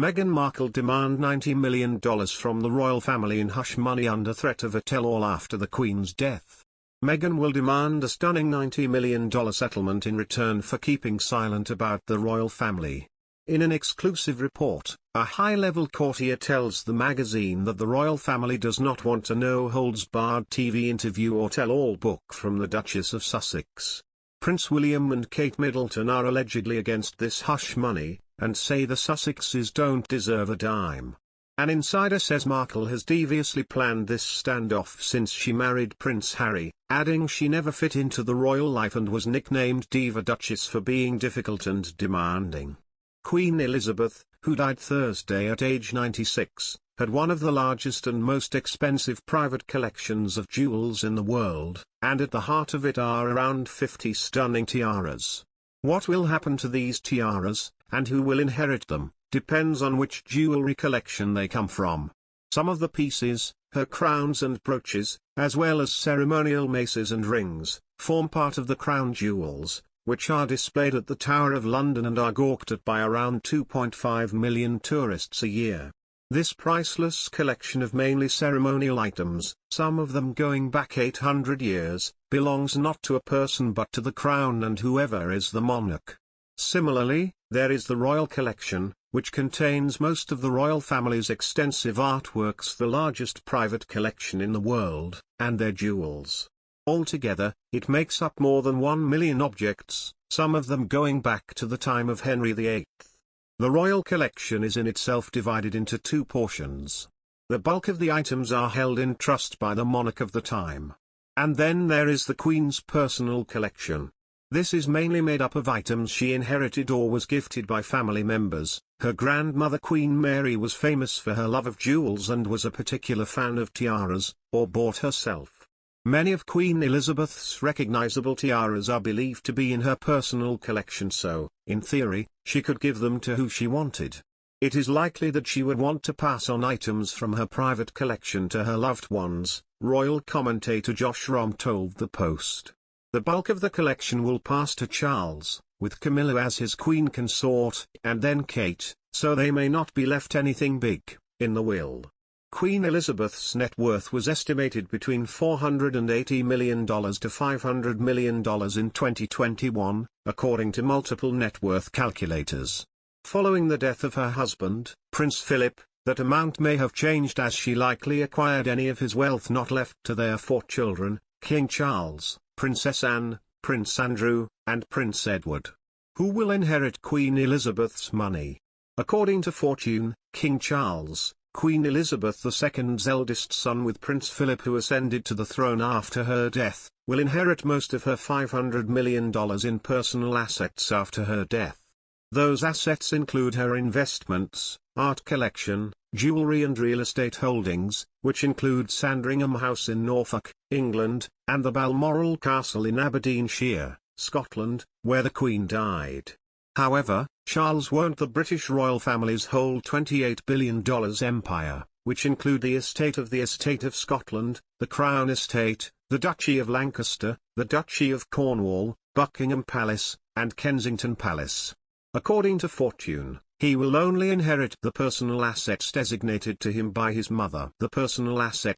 Meghan Markle demand $90 million from the royal family in hush money under threat of a tell-all after the Queen's death. Meghan will demand a stunning $90 million settlement in return for keeping silent about the royal family. In an exclusive report, a high-level courtier tells the magazine that the royal family does not want a no-holds-barred TV interview or tell-all book from the Duchess of Sussex. Prince William and Kate Middleton are allegedly against this hush money, and say the Sussexes don't deserve a dime. An insider says Markle has deviously planned this standoff since she married Prince Harry, adding she never fit into the royal life and was nicknamed Diva Duchess for being difficult and demanding. Queen Elizabeth, who died Thursday at age 96, had one of the largest and most expensive private collections of jewels in the world, and at the heart of it are around 50 stunning tiaras. What will happen to these tiaras, and who will inherit them, depends on which jewelry collection they come from. Some of the pieces, her crowns and brooches, as well as ceremonial maces and rings, form part of the crown jewels, which are displayed at the Tower of London and are gawked at by around 2.5 million tourists a year. This priceless collection of mainly ceremonial items, some of them going back 800 years, belongs not to a person but to the crown and whoever is the monarch. Similarly, there is the royal collection, which contains most of the royal family's extensive artworks, the largest private collection in the world, and their jewels. Altogether, it makes up more than 1 million objects, some of them going back to the time of Henry VIII. The royal collection is in itself divided into two portions. The bulk of the items are held in trust by the monarch of the time. And then there is the Queen's personal collection. This is mainly made up of items she inherited or was gifted by family members. Her grandmother Queen Mary was famous for her love of jewels and was a particular fan of tiaras, or bought herself. Many of Queen Elizabeth's recognizable tiaras are believed to be in her personal collection, so, in theory, she could give them to who she wanted. It is likely that she would want to pass on items from her private collection to her loved ones, royal commentator Josh Rom told The Post. The bulk of the collection will pass to Charles, with Camilla as his queen consort, and then Kate, so they may not be left anything big, in the will. Queen Elizabeth's net worth was estimated between $480 million to $500 million in 2021, according to multiple net worth calculators. Following the death of her husband, Prince Philip, that amount may have changed as she likely acquired any of his wealth not left to their 4 children, King Charles, Princess Anne, Prince Andrew, and Prince Edward. Who will inherit Queen Elizabeth's money? According to Fortune, King Charles, Queen Elizabeth II's eldest son with Prince Philip, who ascended to the throne after her death, will inherit most of her $500 million in personal assets after her death. Those assets include her investments, art collection, jewelry and real estate holdings, which include Sandringham House in Norfolk, England, and the Balmoral Castle in Aberdeenshire, Scotland, where the Queen died. However, Charles won't. The British royal family's whole $28 billion empire, which include the estate of Scotland, the Crown Estate, the Duchy of Lancaster, the Duchy of Cornwall, Buckingham Palace, and Kensington Palace. According to Fortune, he will only inherit the personal assets designated to him by his mother. The personal asset